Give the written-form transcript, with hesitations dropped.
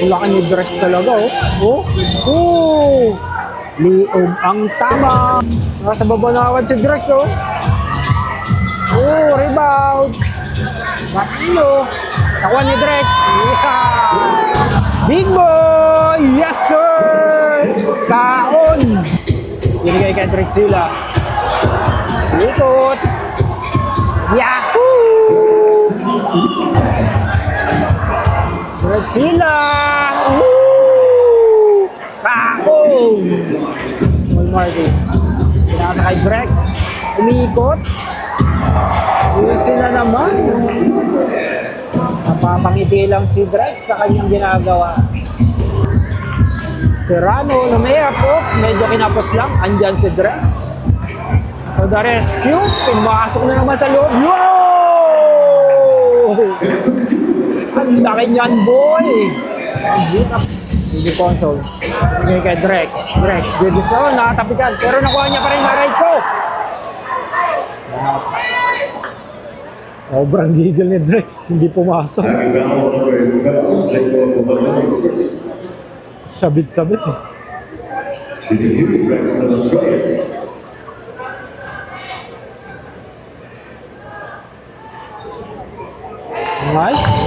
Ang laki ni Drex talaga, oh. Oh! Liog ang tama. Nasa baba na agad si Drex, oh. Oh, rebound. Matino. Nakuha ni Drex. Yeah! Big boy! Yes, sir! Kaon! Binigay kay Drex sila. Ikot. Yahoo! Drex sila. Woo! Kaon! Small market. Pinasa kay Drex. Umiikot. Yusin na naman. Napapangiti lang si Drex sa kanyang ginagawa. Si Rano na may apok, medyo kinapos lang. Andyan si Drex. For the rescue, pinapasok na naman sa loob. Wow! Ang laki niyan, boy! Hindi console. Hindi kay Drex. Drex, dito sa nakatapikan. Pero nakuha niya pa rin na right ko. Sobrang gigil ni Drex, hindi pumasok. Sabit-sabit eh. Nice.